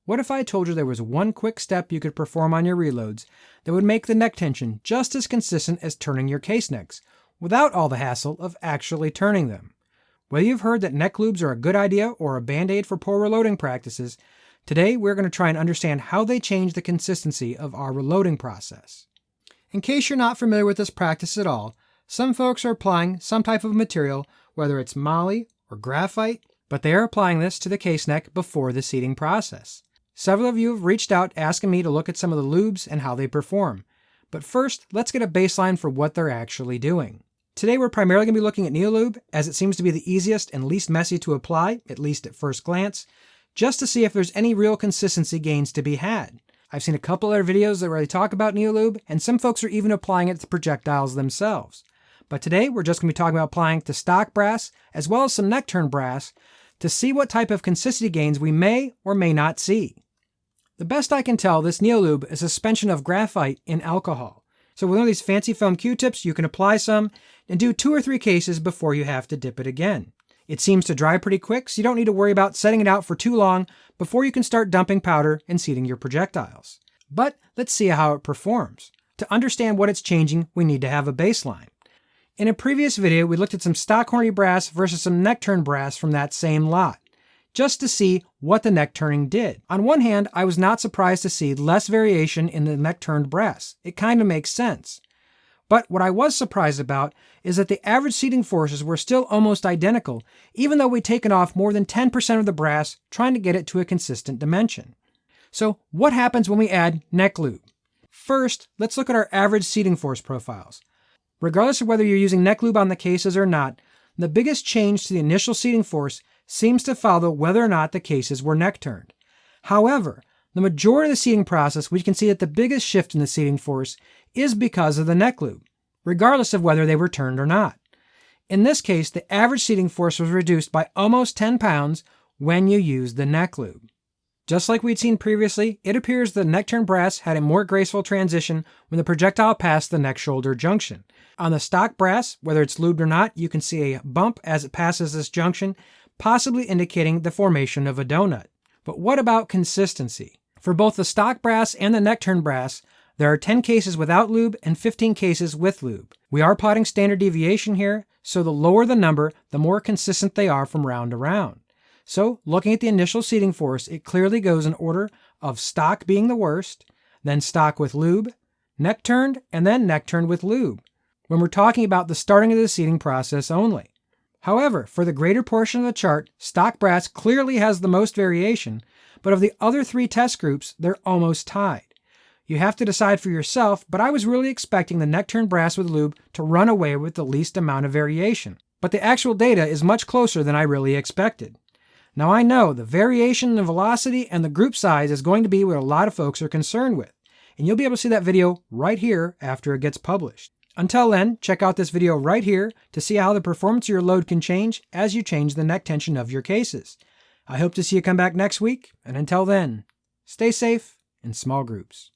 What if I told you there was one quick step you could perform on your reloads that would make the neck tension just as consistent as turning your case necks, without all the hassle of actually turning them? Whether you've heard that neck lubes are a good idea or a band-aid for poor reloading practices, today we're going to try and understand how they change the consistency of our reloading process. In case you're not familiar with this practice at all, some folks are applying some type of material, whether it's moly or graphite, but they are applying this to the case neck before the seating process. Several of you have reached out asking me to look at some of the lubes and how they perform. But first, let's get a baseline for what they're actually doing. Today we're primarily going to be looking at Neck Lube, as it seems to be the easiest and least messy to apply, at least at first glance, just to see if there's any real consistency gains to be had. I've seen a couple other videos that really talk about Neck Lube, and some folks are even applying it to projectiles themselves. But today we're just going to be talking about applying it to stock brass, as well as some neck turn brass, to see what type of consistency gains we may or may not see. The best I can tell, this Neck Lube is a suspension of graphite in alcohol. So with one of these fancy foam Q-tips, you can apply some and do 2 or 3 cases before you have to dip it again. It seems to dry pretty quick, so you don't need to worry about setting it out for too long before you can start dumping powder and seating your projectiles. But let's see how it performs. To understand what it's changing, we need to have a baseline. In a previous video, we looked at some stock horny brass versus some neck turn brass from that same lot, just to see what the neck turning did. On one hand, I was not surprised to see less variation in the neck turned brass. It kind of makes sense. But what I was surprised about is that the average seating forces were still almost identical, even though we'd taken off more than 10% of the brass trying to get it to a consistent dimension. So what happens when we add Neck Lube? First, let's look at our average seating force profiles. Regardless of whether you're using Neck Lube on the cases or not, the biggest change to the initial seating force seems to follow whether or not the cases were neck turned. However, the majority of the seating process, we can see that the biggest shift in the seating force is because of the Neck Lube, regardless of whether they were turned or not. In this case, the average seating force was reduced by almost 10 pounds when you used the Neck Lube. Just like we'd seen previously, it appears the neck turn brass had a more graceful transition when the projectile passed the neck-shoulder junction. On the stock brass, whether it's lubed or not, you can see a bump as it passes this junction, possibly indicating the formation of a donut. But what about consistency? For both the stock brass and the neck turn brass, there are 10 cases without lube and 15 cases with lube. We are plotting standard deviation here, so the lower the number, the more consistent they are from round to round. So looking at the initial seating force, it clearly goes in order of stock being the worst, then stock with lube, neck turned, and then neck turned with lube, when we're talking about the starting of the seating process only. However, for the greater portion of the chart, stock brass clearly has the most variation, but of the other 3 test groups, they're almost tied. You have to decide for yourself, but I was really expecting the neck turn brass with lube to run away with the least amount of variation. But the actual data is much closer than I really expected. Now I know the variation in the velocity and the group size is going to be what a lot of folks are concerned with, and you'll be able to see that video right here after it gets published. Until then, check out this video right here to see how the performance of your load can change as you change the neck tension of your cases. I hope to see you come back next week, and until then, stay safe in small groups.